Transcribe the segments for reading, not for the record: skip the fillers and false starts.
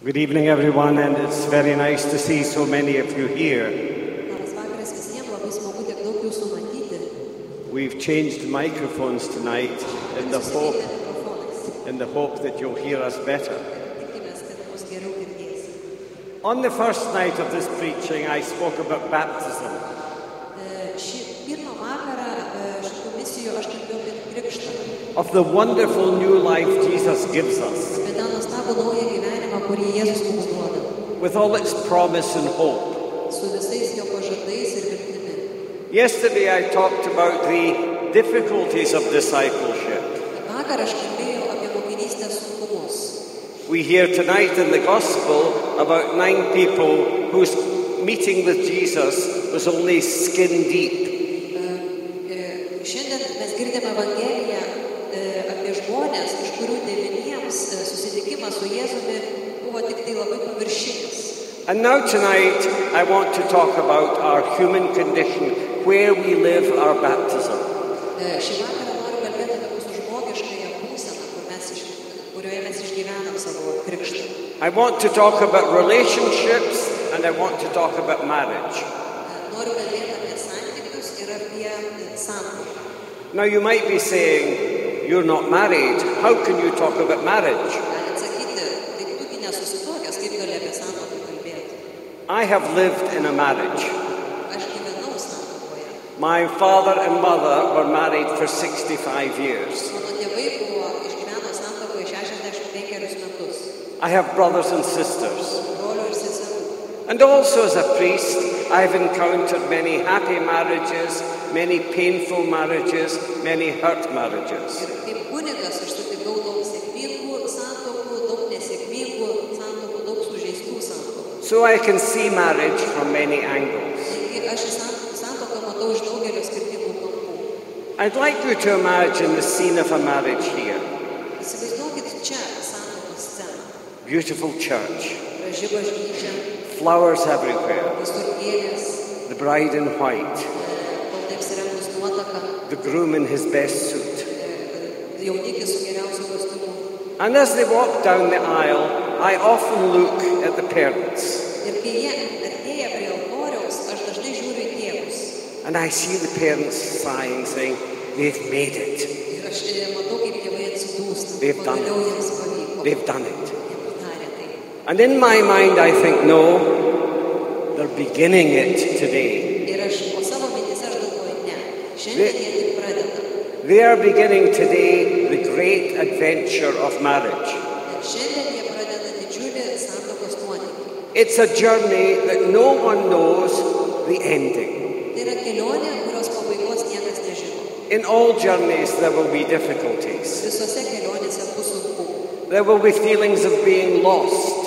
Good evening, everyone, and it's very nice to see so many of you here. We've changed microphones tonight in the hope that you'll hear us better. On the first night of this preaching, I spoke about baptism. Of the wonderful new life Jesus gives us, with all its promise and hope. Yesterday I talked about the difficulties of discipleship. We hear tonight in the Gospel about 9 people whose meeting with Jesus was only skin deep. And now tonight I want to talk about our human condition, where we live our baptism. I want to talk about relationships and I want to talk about marriage. Now you might be saying, you're not married. How can you talk about marriage? I have lived in a marriage. My father and mother were married for 65 years. I have brothers and sisters. And also as a priest, I've encountered many happy marriages, many painful marriages, many hurt marriages. So I can see marriage from many angles. I'd like you to imagine the scene of a marriage here. Beautiful church. Flowers everywhere. The bride in white. The groom in his best suit. And as they walk down the aisle, I often look at the parents. And I see the parents sighing, saying, they've made it. They've done it. They've done it. And in my mind I think, no, they're beginning it today. They are beginning today the great adventure of marriage. It's a journey that no one knows the ending. In all journeys there will be difficulties. There will be feelings of being lost.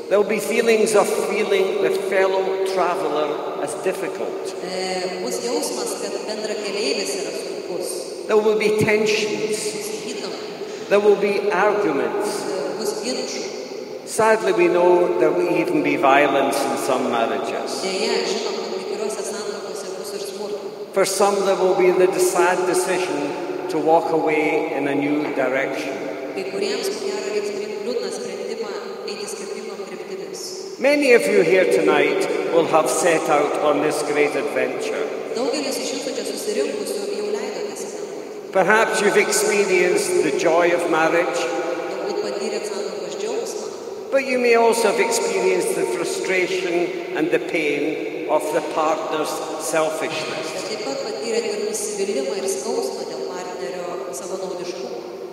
There will be feelings of feeling the fellow traveler as difficult. There will be tensions. There will be arguments. Sadly, we know there will even be violence in some marriages. For some, there will be the sad decision to walk away in a new direction. Many of you here tonight will have set out on this great adventure. Perhaps you've experienced the joy of marriage, but you may also have experienced the frustration and the pain of the partner's selfishness.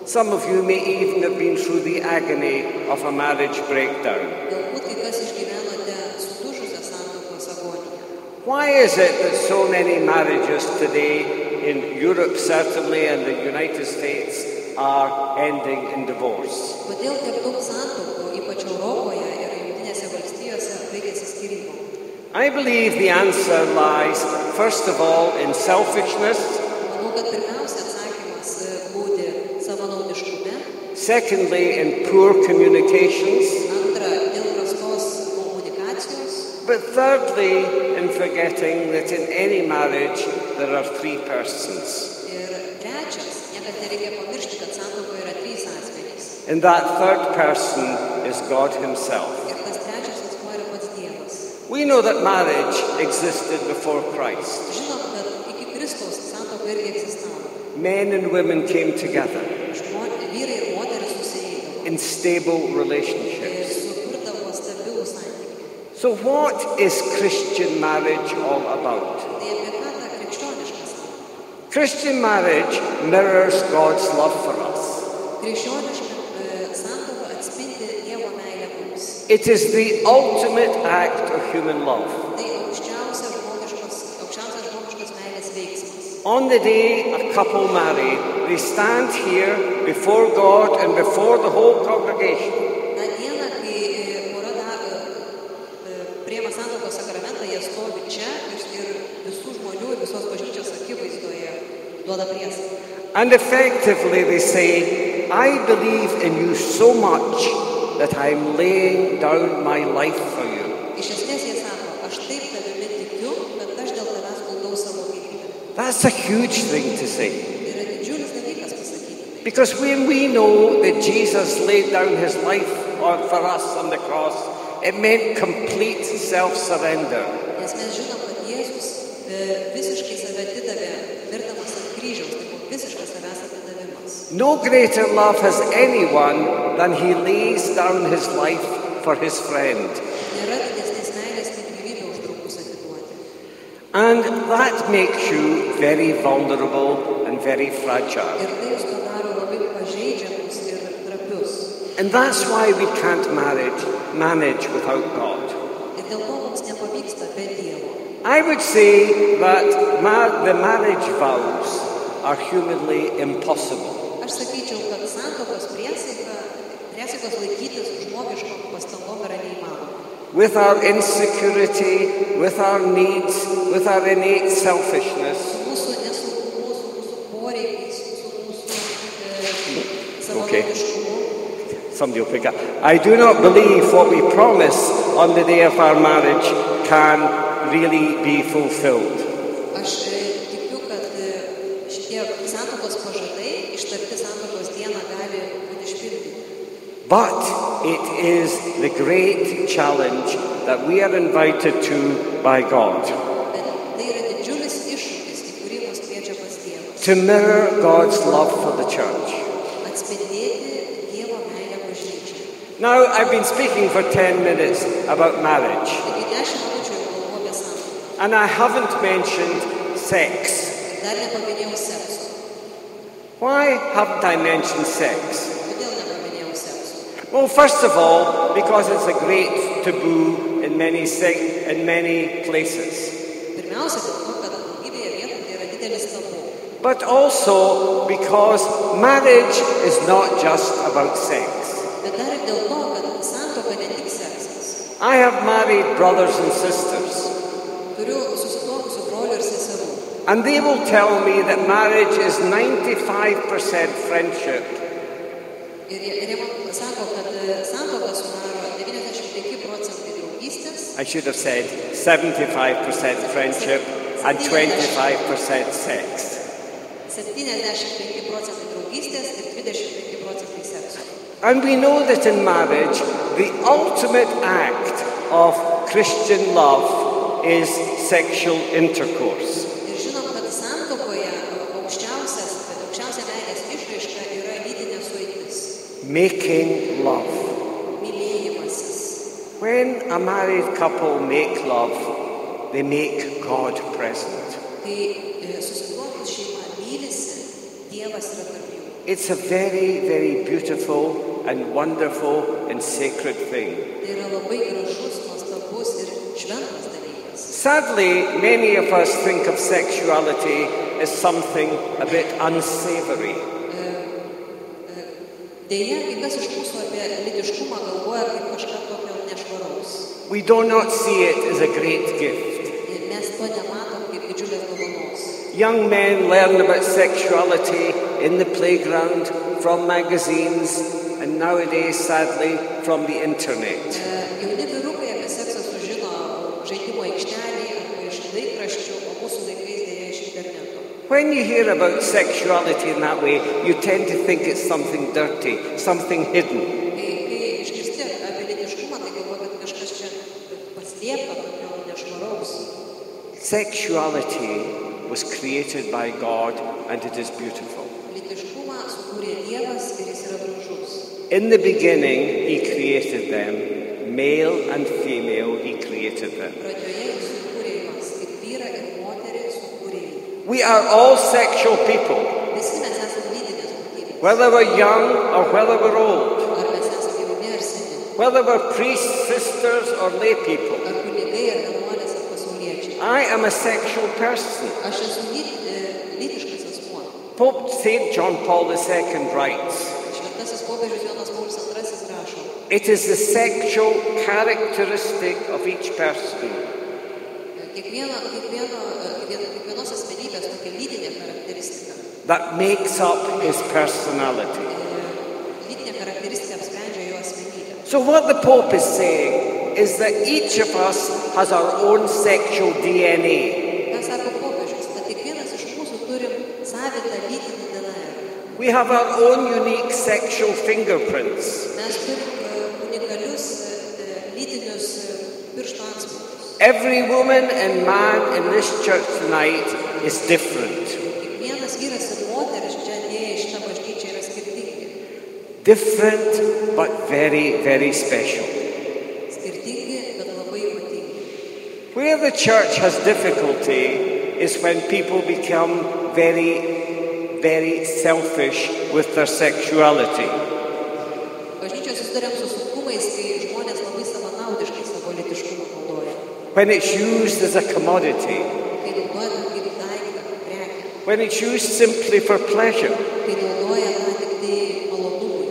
Some of you may even have been through the agony of a marriage breakdown. Why is it that so many marriages today, in Europe certainly and the United States, are ending in divorce? I believe the answer lies, first of all, in selfishness. Secondly, in poor communications. But thirdly, in forgetting that in any marriage there are 3 persons. And that third person is God himself. Ir tas trečias asmuo yra pats Dievas. We know that marriage existed before Christ. Žinom, kad iki Kristaus santuoka irgi egzistavo. Men and women came together Vyrai ir moterys susieidavo. in stable relationships. Sukurdavo stabilų santykį. So what is Christian marriage all about? Tai apie ką ta krikščioniška santuoka? Christian marriage mirrors God's love for us. Krikščioniška santuoka atspindi Dievo meilę mums. It is the ultimate act of human love. Tai aukščiausias žmogiškos meilės veiksmas. On the day a couple marry, they stand here before God and before the whole congregation. Ta diena, kai pora priima santuokos sakramentą, jie stovi čia ir visų žmonių ir visos bažnyčios akivaizdoje duoda priesaiką. And effectively they say, I believe in you so much that I'm laying down my life for you. Iš esmės jie sako, aš taip tavimi tikiu, kad aš dėl tavęs guldau savo gyvybę. That's a huge thing to say. Tai yra didžiulis dalykas pasakyti. Because when we know that Jesus laid down his life for us on the cross, it meant complete self-surrender. Nes mes žinom, kad Jėzus visiškai save atidavė, mirdamas ant kryžiaus, tai buvo visiškas savęs atidavimas. No greater love has anyone than he lays down his life for his friend. Nėra didesnės meilės, kaip gyvybę už draugus atiduoti. And that makes you very vulnerable and very fragile. Ir tai jūs padaro labai pažeidžiamus ir trapius. And that's why we can't manage without God. Ir dėl to mums nepavyksta be Dievo. I would say that the marriage vows are humanly impossible. Aš sakyčiau, kad santuokos priesaikos laikytis žmogiškom pastangom yra neįmanoma. With our insecurity, with our needs, with our innate selfishness. Mūsų nesaugumu, mūsų poreikiais, mūsų savanaudiškumu. Somebody will pick up. I do not believe what we promise on the day of our marriage can really be fulfilled. Aš tikiu, kad šitie santuokos pažadai ištarti santuokos dieną gali būti išpildyti. But it is the great challenge that we are invited to by God. Bet tai yra didžiulis iššūkis, į kurį mus kviečia pats Dievas. To mirror God's love for the church. Atspindėti Dievo meilę bažnyčiai. Now, I've been speaking for 10 minutes about marriage. Taigi 10 minučių jau kalbu apie santuoką. And I haven't mentioned sex. Ir dar nepaminėjau sekso. Why haven't I mentioned sex? Kodėl nepaminėjau sekso? Well, first of all, because it's a great taboo in many places. Pirmiausia, dėl to, kad daugybėje vietų tai yra didelis tabu. But also because marriage is not just about sex. Bet dar ir dėl to, kad santuoka ne tik seksas. I have married brothers and sisters. Turiu susituokusių brolių ir seserų. And they will tell me that marriage is 95% friendship. Ir jie man sako, kad santuoka sudaro 95% draugystės. I should have said 75% friendship and 25% sex. 75% draugystės ir 25% sekso. And we know that in marriage, the ultimate act of Christian love is sexual intercourse. Ir žinom, kad santuokoje aukščiausia meilės išraiška yra lytinė sueitis. Making love. Mylėjimasis. When a married couple make love, they make God present. Kai susituokus šeima mylisi, Dievas yra tarp jų. It's a very, very beautiful and wonderful and sacred thing. Tai yra labai gražus, nuostabus ir šventas dalykas. Sadly, many of us think of sexuality as something a bit unsavory. Deja, kai kas iš mūsų apie lytiškumą galvoja kaip kažką tokio nešvaraus. We do not see it as a great gift. Ir mes to nematom kaip didžiulės dovanos. Young men learn about sexuality in the playground, from magazines, and nowadays, sadly, from the internet. Jauni vyrukai apie seksą sužino žaidimo aikštelėje arba iš laikraščių, o mūsų laikais dėja iš interneto. When you hear about sexuality in that way, you tend to think it's something dirty, something hidden. Kai išgirsti apie lytiškumą, tai galvoji, kad kažkas čia paslėpta, tokio nešvaraus. Sexuality was created by God and it is beautiful. Lytiškumą sukūrė Dievas ir jis yra gražus. In the beginning, He created them, male and female, He created them. Pradžioje jis sukūrė juos, ir vyrą, ir moterį sukūrė. We are all sexual people, Visi mes esame lytinės būtybės. whether we're young or whether we're old, Ar mes esame jauni ar seni, whether we're priests, sisters, or lay people. ar kunigai, ar vienuolės, ar pasauliečiai. I am a sexual person. Aš esu lytiškas asmuo. Pope St. John Paul II writes, Šventasis popiežius Jonas Paulius II rašo, it is the sexual characteristic of each person kiekvienos asmenybės tokia lytinė charakteristika. that makes up his personality. Lytinė charakteristika apsprendžia jo asmenybę. So what the Pope is saying is that each of us has our own sexual DNA. Ką sako popiežius, kad kiekvienas iš mūsų turim savitą lytinį DNR. We have our own unique sexual fingerprints. Mes turim unikalius lytinius pirštų antspaudus. Every woman and man in this church tonight is different. Kiekvienas vyras ir moteris čia atėję į šitą bažnyčią yra skirtingi. Different but very, very special. Skirtingi, bet labai ypatingi. Where the church has difficulty is when people become very, very selfish with their sexuality. Bažnyčios susiduriam su sunkumais, kai žmonės labai savanaudiškai savo lytiškumą naudoja. When it's used as a commodity. Kai naudojama kaip daiktą, prekę. When it's used simply for pleasure. Kai naudojama tik tai malonumui.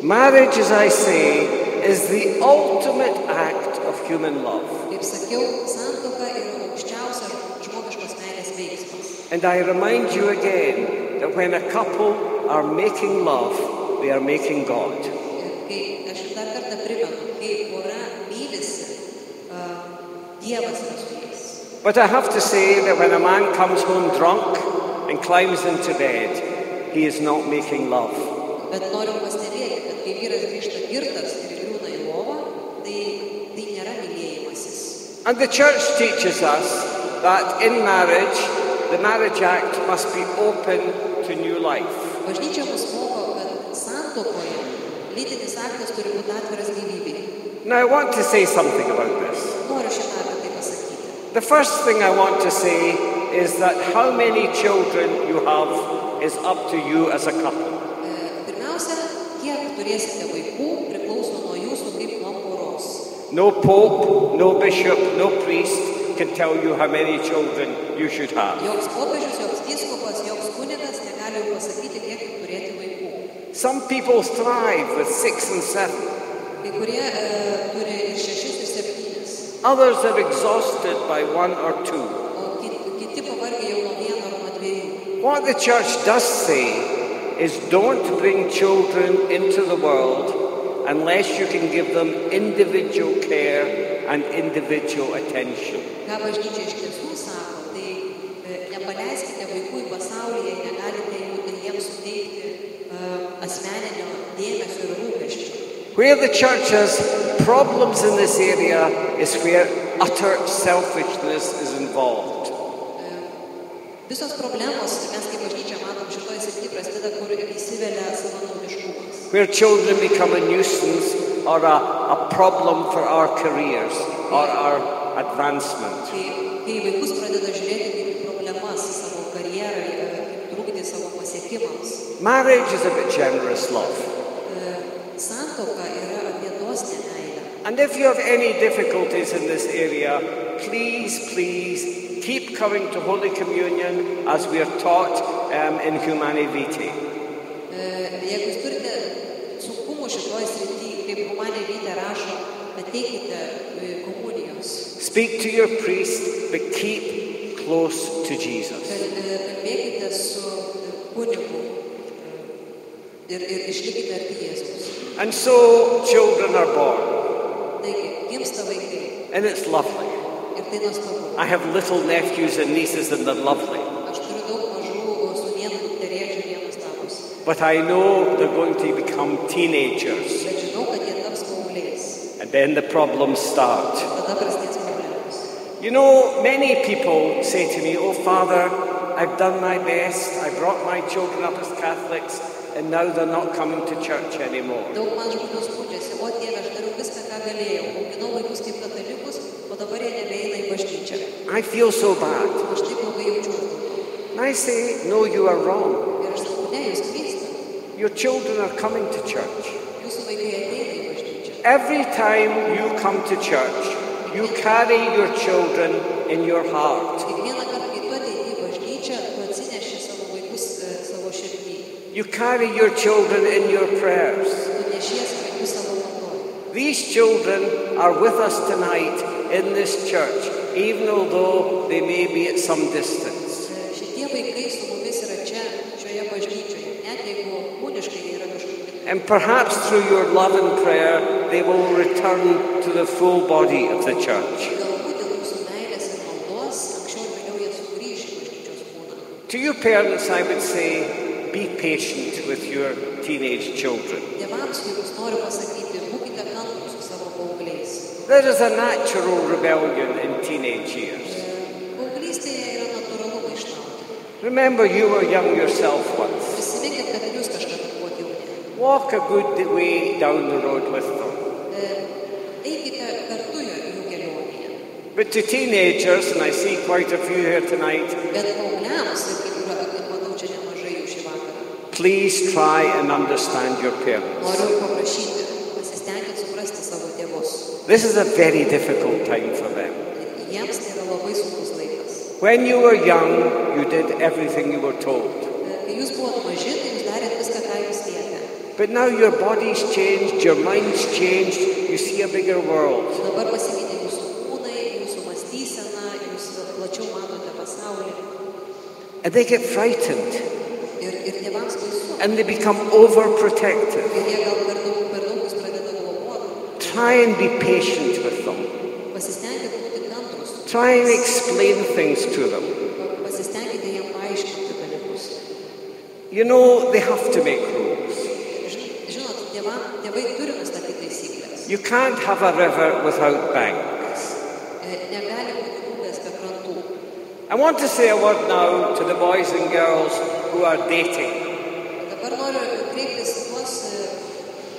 Marriage, as I say, is the ultimate act of human love. Kaip sakiau, santuoka yra aukščiausias žmogiškos meilės veiksmas. And I remind you again that when a couple are making love, they are making God. Ir kai aš dar kartą primenu, kai pora mylisi, Dievas yra su jais. But I have to say that when a man comes home drunk and climbs into bed, he is not making love. Bet noriu pastebėti, kad kai vyras grįžta girtas ir griūna į lovą, tai nėra mylėjimasis. And the church teaches us that in marriage, the marriage act must be open to new life. Bažnyčia mus moko, kad santuokoje lytinis aktas turi būti atviras gyvybei. Now I want to say something about this. Noriu šitą apie tai pasakyti. The first thing I want to say is that how many children you have is up to you as a couple. Pirmiausia, kiek turėsite vaikų, priklauso nuo jūsų kaip nuo poros. No pope, no bishop, no priest can tell you how many children you should have. Joks popiežius, joks vyskupas, joks kunigas negali jums pasakyti, kiek turėti vaikų. Some people thrive with 6 and 7. Kai kurie turi ir 6 ir 7. Others are exhausted by 1 or 2. O kiti pavargę jau nuo 1 ar nuo 2. What the church does say is don't bring children into the world unless you can give them individual care and individual attention. Ką bažnyčia iš tiesų sako, tai nepaleiskite vaikų į pasaulį, jei negalite jiems suteikti asmeninio dėmesio ir rūpesčio. Where the church has problems in this area is where utter selfishness is involved. Visos problemos, mes kaip bažnyčia matom šitoje srityje prasideda, kur įsivelia savanaudiškumas. Where children become a nuisance or a problem for our careers or our advancement. Kai vaikus pradeda žiūrėti kaip problemas savo karjerai, kaip trukdį savo pasiekimams. Marriage is about generous love. Santuoka yra apie dosnią meilę. And if you have any difficulties in this area, please keep coming to Holy Communion as we are taught in Humanae Vitae. Jeigu jūs turite sunkumų šitoje srityje, kaip Humanae Vitae rašo, ateikite komunijos. Speak to your priest, but keep close to Jesus. Kalbėkite su kunigu ir išlikite arti Jėzaus. And so children are born. Taigi, gimsta vaikai. And it's lovely. Ir tai nuostabu. I have little nephews and nieces and they're lovely. Aš turiu daug mažų But I know they're going to become teenagers. Bet žinau, kad jie taps paaugliais. And then the problems start. Tada prasidės problemos. You know, many people say to me, "Oh, Father, I've done my best. I brought my children up as Catholics, and now they're not coming to church anymore." Daug man žmonių skundžiasi, o Dieve, aš dariau viską, ką galėjau. Auginau vaikus kaip katalikus, o dabar jie nebeina į bažnyčią. I feel so bad. Aš taip blogai jaučiuosi dėl to. And I say, "No, you are wrong. Ir aš sakau, ne, jūs klysta. Your children are coming to church. Jūsų vaikai ateina į bažnyčią. Every time you come to church, you carry your children in your heart. Kiekvieną kartą, kai tu ateini į bažnyčią, tu atsineši savo vaikus savo širdį. You carry your children in your prayers. Tu nešiesi vaikus savo maldoje. These children are with us tonight in this church, even although they may be at some distance. Šitie vaikai su mumis yra čia, šioje bažnyčioje, net jeigu kūniškai jie yra kažkur. And perhaps through your love and prayer, they will return to the full body of the church. Galbūt dėl jūsų meilės ir maldos, anksčiau ir vėliau jie sugrįš į bažnyčios kūną. To you parents, I would say, be patient with your teenage children. Tėvams, jums noriu pasakyti, būkite kantrūs su savo paaugliais. There is a natural rebellion in teenage years. Paauglystėje yra natūralu maištauti. Remember, you were young yourself once. Prisiminkit, kad ir jūs kažkada buvote jauni. Walk a good way down the road with them. Eikite kartu jų kelionėje. But to teenagers, and I see quite a few here tonight, Bet paaugliams, kaip manau, čia nemažai jų šį vakarą. please try and understand your parents. Noriu paprašyti, pasistengti suprasti savo tėvus. This is a very difficult time for them. Jiems tai yra labai sunkus laikas. When you were young, you did everything you were told. Kai jūs buvote maži, tai jūs darėte viską, ką jūs liepė. But now your body's changed, your mind's changed, you see a bigger world. Dabar pasikeitė jūsų kūnai, jūsų mąstysena, jūs plačiau matote pasaulį. And they get frightened. Ir tėvams baisu. And they become overprotective. Ir jie gal per daug jūs pradeda globoti. Try and be patient with them. Pasistengite būti kantrūs. Try and explain things to them. Pasistengite jiem paaiškinti dalykus. You know, they have to make rules. Žinot, tėvai turi nustatyti taisyklės. You can't have a river without banks. Negali būti upės be krantų. I want to say a word now to the boys and girls who are dating. Dabar noriu kreiptis į tuos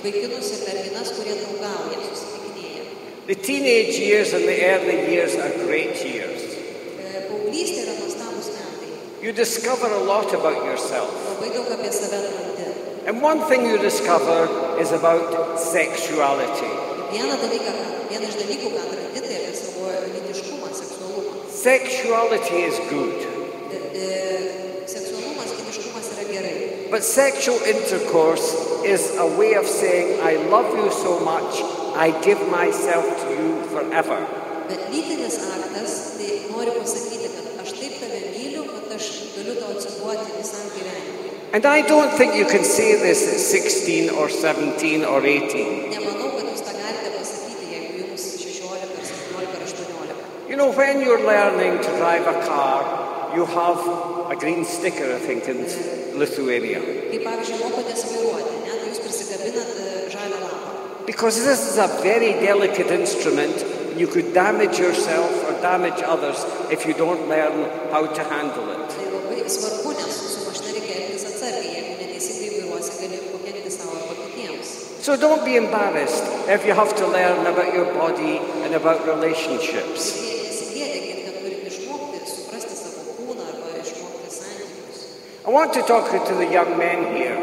vaikinus ir merginas, kurie draugauja, susitikinėja. The teenage years and the early years are great years. Paauglystė yra nuostabūs metai. You discover a lot about yourself. Labai daug apie save atrandi. And one thing you discover is about sexuality. Vienas iš dalykų, ką atrandi, tai apie savo lytiškumą, seksualumą. Sexuality is good. Seksualumas, lytiškumas yra gerai. But sexual intercourse is a way of saying, I love you so much, I give myself to you forever. Bet lytinis aktas, tai nori pasakyti, kad aš taip tave myliu, kad aš galiu tau atsiduoti visam gyvenimui. And I don't think you can say this at 16 or 17 or 18. Nemanau, kad jūs tą galite pasakyti, jeigu jums 16 ar 17 ar 18. You know, when you're learning to drive a car, you have a green sticker, I think, in Lithuania. Kaip pavyzdžiui, mokotės vairuoti, net jūs prisikabinat žalią lapą. Because this is a very delicate instrument, and you could damage yourself or damage others if you don't learn how to handle it. Tai labai svarbu, nes su mašina reikia elgtis atsargiai, jeigu neteisingai vairuosi, gali pakenkti savo arba kitiems. So don't be embarrassed if you have to learn about your body and about relationships. Nesigėdėkit, kad turite išmokti suprasti savo kūną arba išmokti santykius. I want to talk to the young men here.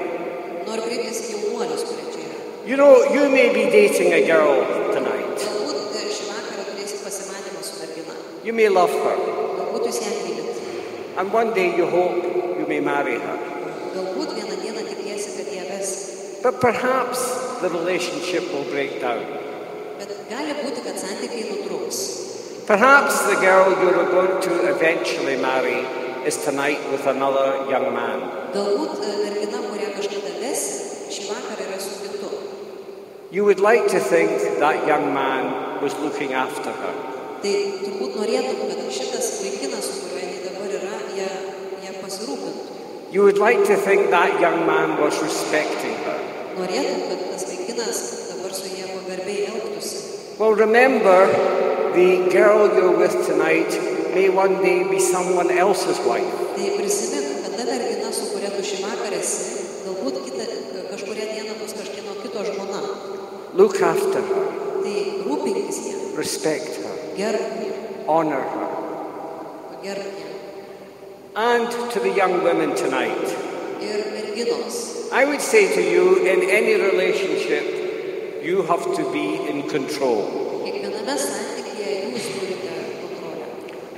Noriu kreiptis į jaunuolius, kurie čia yra. You know, you may be dating a girl tonight. Galbūt šį vakarą turėsit pasimatymą su mergina. You may love her. Galbūt jūs ją mylit. And one day you hope you may marry her. Galbūt vieną dieną tikiesi, kad ją vesi. But perhaps the relationship will break down. Bet gali būti, kad santykiai nutrūks. Perhaps the girl you're going to eventually marry is tonight with another young man. Galbūt mergina, kurią kažkada vesi, šį vakarą yra su kitu. You would like to think that young man was looking after her. Tai turbūt norėtum, kad šitas vaikinas, su kuriuo jie dabar yra, jie pasirūpintų. You would like to think that young man was respecting her. Norėtum, kad tas vaikinas dabar su ja pagarbiai elgtųsi. Well, remember, the girl you're with tonight may one day be someone else's wife. Tai prisimink, kad ta mergina, su kuria tu šį vakarą esi, galbūt kažkuria diena bus kažkieno kito žmona. Look after her. Tai rūpinkis ją. Respect her. Gerbk ją. Honor her. Pagerbk ją. And to the young women tonight, Ir merginos. I would say to you, in any relationship, you have to be in control. Kiekviename santykyje jūs turite kontrolę.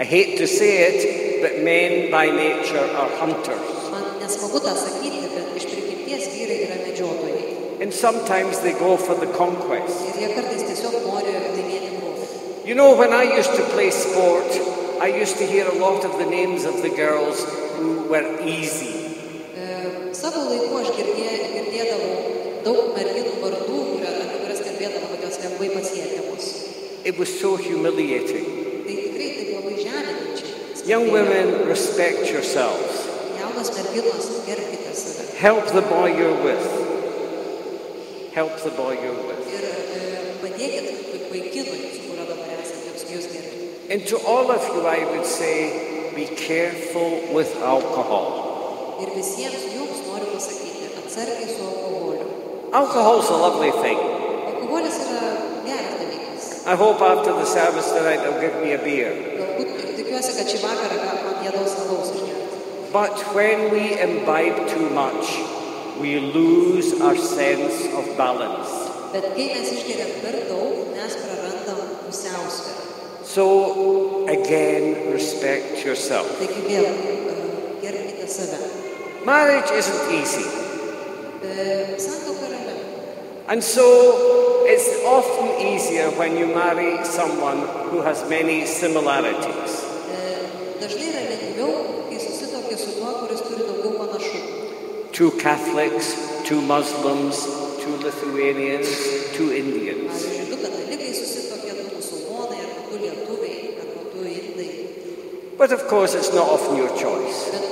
I hate to say it, but men by nature are hunters. Man nesmagu tą sakyti, bet iš prigimties vyrai yra medžiotojai. And sometimes they go for the conquest. Ir jie kartais tiesiog nori laimėti grobį. You know, when I used to play sport, I used to hear a lot of the names of the girls who were easy. Savo laiku aš girdėdavau daug merginų vardų, apie kurias kalbėdavo, kad jos lengvai pasiekiamos. It was so humiliating. Tai tikrai taip labai žeminančiai. Young women, respect yourselves. Jaunos merginos, gerbkite save. Help the boy you're with. Help the boy you're with. Ir padėkit vaikinui, su kuriuo dabar esate, jūs gerbkite. And to all of you, I would say, be careful with alcohol. Ir visiems jums noriu pasakyti, atsargiai su alkoholiu. Alcohol's a lovely thing. Alkoholis yra geras dalykas. I hope after the service tonight they'll give me a beer. Galbūt tikiuosi, kad šį vakarą man jėdaus alaus išgerti. But when we imbibe too much, we lose our sense of balance. Bet kai mes išgeriam per daug, mes prarandam pusiausvyrą. So, again, respect yourself. Taigi vėl gerbkite save. Marriage isn't easy. Santuoka yra lengva. And so, it's often easier when you marry someone who has many similarities. Dažnai yra lengviau, kai susituoki su tuo, kuris turi daugiau panašumų. Two Catholics, two Muslims, two Lithuanians, two Indians. Pavyzdžiui, du katalikai susituokia, du musulmonai, arba du lietuviai, arba du indai. But of course, it's not often your choice. Bet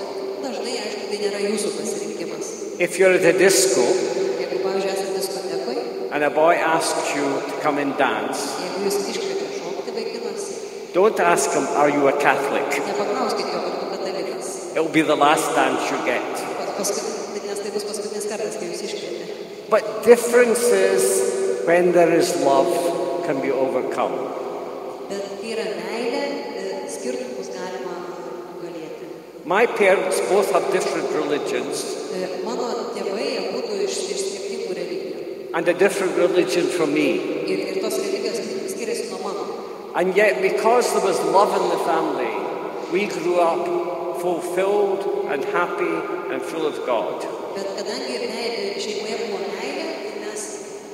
dažnai, aišku, tai nėra jūsų pasirinkimas. If you're at a disco, Jeigu, pavyzdžiui, esate diskotekoje, and a boy asks you to come and dance, jeigu jūs iškvietė šokti vaikinas, don't ask him, are you a Catholic? nepaklauskite jo, kad tu katalikas. It'll be the last dance you get. Nes tai bus paskutinis kartas, kai jūs iškvietė. But differences, when there is love, can be overcome. Bet kai yra meilė, skirtumus galima nugalėti. My parents both have different religions, Mano tėvai abudu iš skirtingų religijų. and a different religion from me. Ir tos religijos skiriasi nuo mano. And yet, because there was love in the family, we grew up fulfilled and happy and full of God. Bet kadangi šeimoje buvo meilė, mes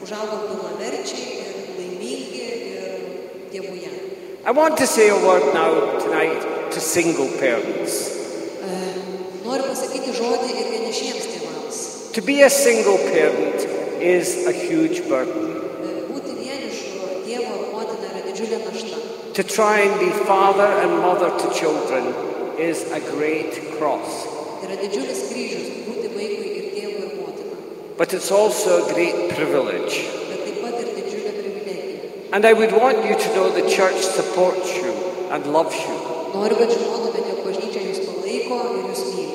užaugom pilnaverčiai ir laimingi ir Dievuje. I want to say a word now tonight to single parents. Noriu pasakyti žodį ir vienišiems tėvams. To be a single parent is a huge burden. Būti vienišu tėvo ar motina yra didžiulė našta. To try and be father and mother to children is a great cross. Yra didžiulis kryžius būti vaikui ir tėvui ir motina. But it's also a great privilege. Bet taip pat ir didžiulė privilegija. And I would want you to know the church supports you and loves you. Noriu, kad žinotumėte, jog bažnyčia jūs palaiko ir jūs myli.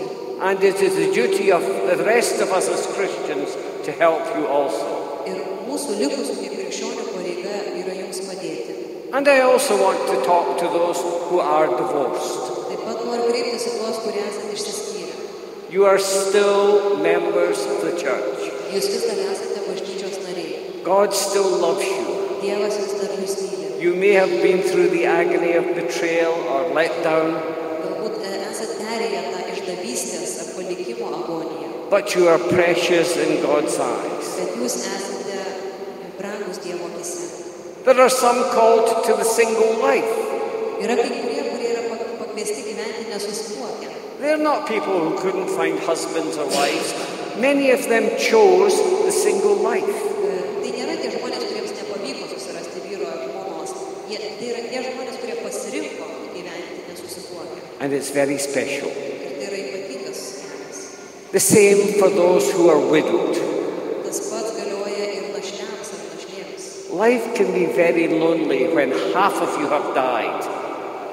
And it is the duty of the rest of us as Christians to help you also. Ir mūsų likusių kaip krikščionių pareiga yra jums padėti. And I also want to talk to those who are divorced. Taip pat noriu kreiptis į tuos, kurie esate išsiskyrę. You are still members of the church. Jūs vis dar esate bažnyčios nariai. God still loves you. Dievas vis dar jūs myli. You may have been through the agony of betrayal or letdown, Galbūt esate perėję tą išdavystės ar palikimo agoniją. but you are precious in God's eyes. Bet jūs esate brangus Dievo akyse. There are some called to the single life. Yra kai kurie yra pakviesti gyventi nesusituokę. They're not people who couldn't find husbands or wives. Many of them chose the single life. Tai nėra tie žmonės, kuriems nepavyko susirasti vyro ar žmonos. Tai yra tie žmonės, kurie pasirinko gyventi nesusituokę. And it's very special. Ir tai yra ypatingas kelias. The same for those who are widowed. Tas pats galioja ir našliams ar našlėms. Life can be very lonely when half of you have died.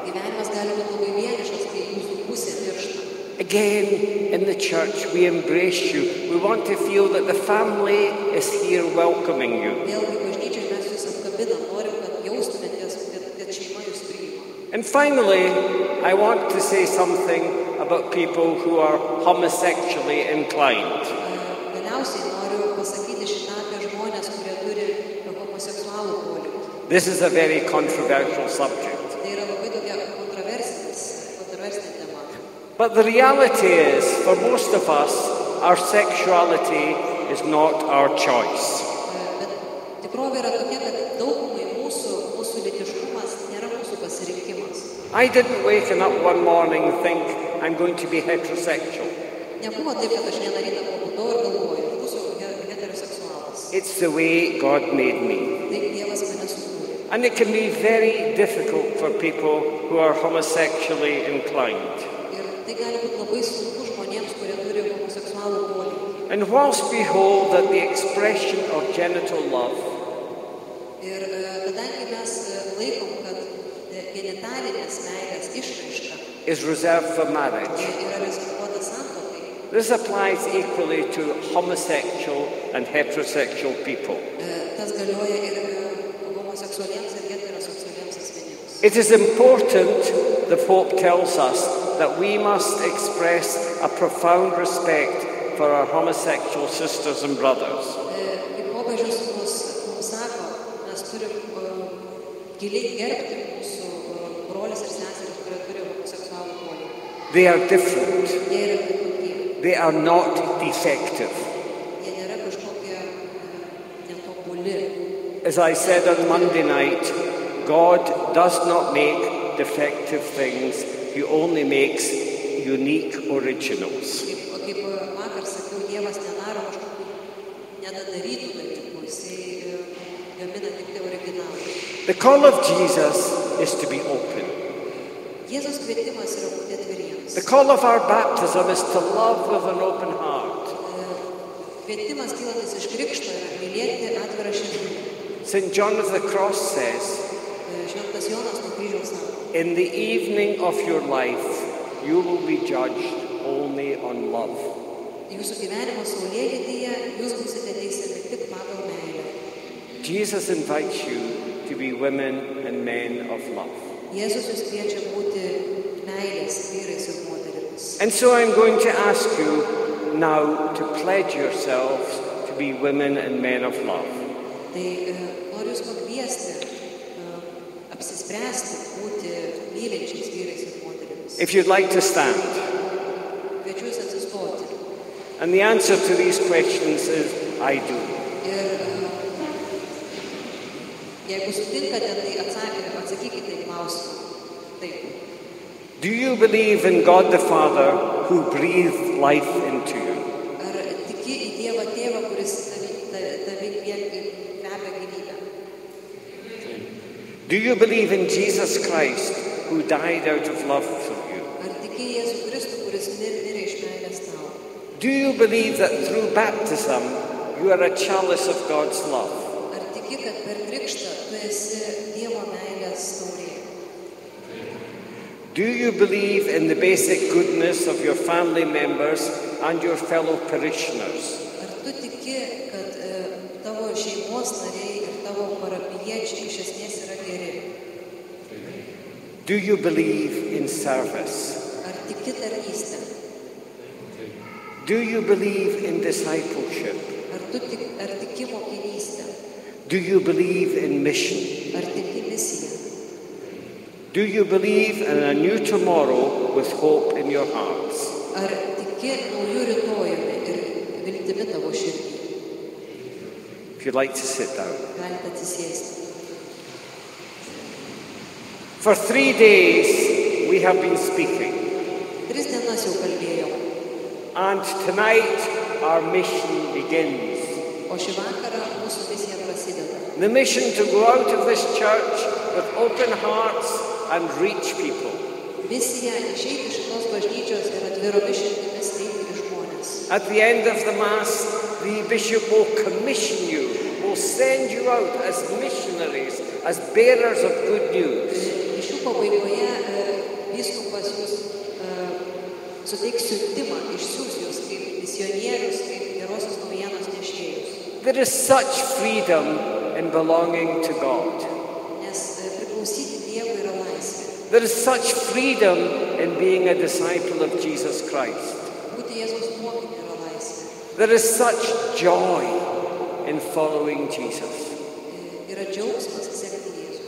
Gyvenimas gali būti labai vienišas, kai jūsų pusė miršta. Again, in the church, we embrace you. We want to feel that the family is here welcoming you. Vėlgi bažnyčiai mes jūs apkabinam, norim, kad jaustumėtės, kad šeima jūs priima. And finally, I want to say something about people who are homosexually inclined. Galiausiai noriu pasakyti šitą apie žmonės, kurie turi homoseksualų polinkį. This is a very controversial subject. Tai yra labai tokia kontroversinė tema. But the reality is, for most of us, our sexuality is not our choice. Bet tikrovė yra tokia, kad daugumai mūsų lytiškumas nėra mūsų pasirinkimas. I didn't wake up one morning and think I'm going to be heterosexual. Nebuvo taip, kad aš vieną rytą pabudau ir galvoju, būsiu heteroseksualas. It's the way God made me. Taip Dievas mane sukūrė. And it can be very difficult for people who are homosexually inclined. Ir tai gali būti labai sunku žmonėms, kurie turi homoseksualų polinkį. And whilst we hold that the expression of genital love Ir kadangi mes laikom, kad genitalinės meilės išraiška is reserved for marriage, yra rezervuota santuokai, this applies equally to homosexual and heterosexual people. Tas galioja ir homoseksualiems ir heteroseksualiems asmenims. It is important, the Pope tells us, that we must express a profound respect for our homosexual sisters and brothers. Kaip popiežius mums sako, mes turim giliai gerbti mūsų brolis ir seseris, kurie turi homoseksualų polinkį. They are different. Jie yra kitokie. They are not defective. Jie nėra kažkokie netobuli. As I said on Monday night, God does not make defective things. He only makes unique originals. Kaip vakar sakiau, Dievas nedaro kažkokių nedadarytų dalykų, jisai gamina tik tai originalą. The call of Jesus is to be open. Jėzus kvietimas yra būti atviriems. The call of our baptism is to love with an open heart. Kvietimas kylantis iš krikšto yra mylėti atvirą širdį. St. John of the Cross says, Šventas Jonas nuo kryžiaus sako, in the evening of your life, you will be judged only on love. Jūsų gyvenimo saulėlydyje jūs būsite teisiami tik pagal meilę. Jesus invites you to be women and men of love. Jėzus jūs kviečia būti meilės vyrais ir moterimis. And so I'm going to ask you now to pledge yourselves to be women and men of love. Tai noriu jūs pakviesti, apsispręsti būti mylinčiais vyrais ir moterimis. If you'd like to stand. Kviečiu jūs atsistoti. And the answer to these questions is, I do. Ir jeigu sutinkate, tai atsakykite į klausimą. Taip. Do you believe in God the Father who breathed life into you? Ar tiki į Dievą Tėvą, kuris tave kvepia gyvybę? Do you believe in Jesus Christ who died out of love for you? Ar tiki Jėzų Kristų, kuris mirė iš meilės tau? Do you believe that through baptism you are a chalice of God's love? Ar tiki, kad per krikštą tu esi Dievo meilės taurė? Do you believe in the basic goodness of your family members and your fellow parishioners? Ar tu tiki, kad tavo šeimos nariai ir tavo parapijiečiai iš esmės yra geri? Do you believe in service? Ar tiki tarnystę? Do you believe in discipleship? Ar tiki mokinystę? Do you believe in mission? Ar tiki misiją? Do you believe in a new tomorrow with hope in your hearts? Ar tiki naujų rytojumi ir viltimi tavo širdį? If you'd like to sit down. Galite atsisėsti. For 3 days we have been speaking. 3 dienas jau kalbėjau. And tonight our mission begins. O šį vakarą mūsų misija prasideda. The mission to go out of this church with open hearts and reach people. Misija išeiti iš šitos bažnyčios ir atviromis širdimis eiti į žmones. At the end of the Mass, the bishop will commission you, will send you out as missionaries, as bearers of good news. Mišių pabaigoje vyskupas jūs suteiks siuntimą, išsiųs jūs kaip misionierius, kaip gerosios naujienos nešėjus. There is such freedom in belonging to God. Nes priklausyti Dievui yra laisvė. There is such freedom in being a disciple of Jesus Christ. Būti Jėzaus mokiniu yra laisvė. There is such joy in following Jesus. Yra džiaugsmas sekti Jėzų.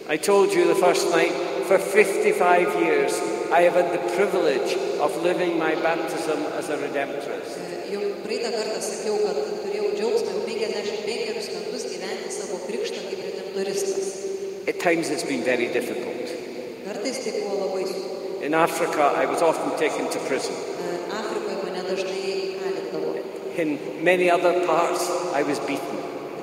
I told you the first night, for 55 years, I have had the privilege of living my baptism as a redemptorist. Jau praeitą kartą sakiau, kad turėjau džiaugsmą 55 metus gyventi savo krikštą kaip redemptoristas. At times it's been very difficult. Kartais tai buvo labai sunku. In Africa, I was often taken to prison. Afrikoje mane dažnai įkalindavo. In many other parts, I was beaten.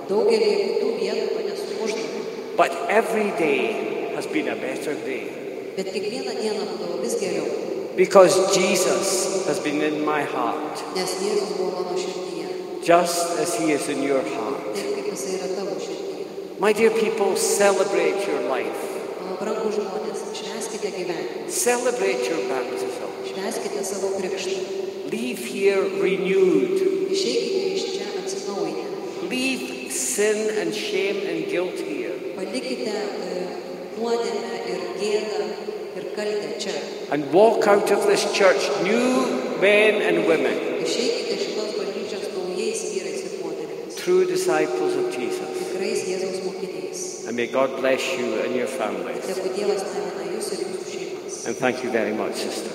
Daugelį kitų vietų mane sumuždavo. But every day has been a better day. Bet kiekvieną dieną būdavo vis geriau. Because Jesus has been in my heart. Nes Jėzus buvo mano širdyje. Just as he is in your heart. Taip kaip jisai yra tavo širdyje. My dear people, celebrate your life. Mano brangūs žmonės, švęskite gyvenimą. Celebrate your baptism. Švęskite savo krikštą. Leave here renewed. Išeikite iš čia atsinaujinę. Leave sin and shame and guilt here. Palikite nuodėmę ir gėdą ir kaltę čia. And walk out of this church new men and women. Išeikite šitos bažnyčios naujais vyrais ir moterimis. True disciples of Jesus. Tikrais Jėzaus mokiniais. And may God bless you and your families. Tegu Dievas laimina jūs ir jūsų šeimas. And thank you very much, sister.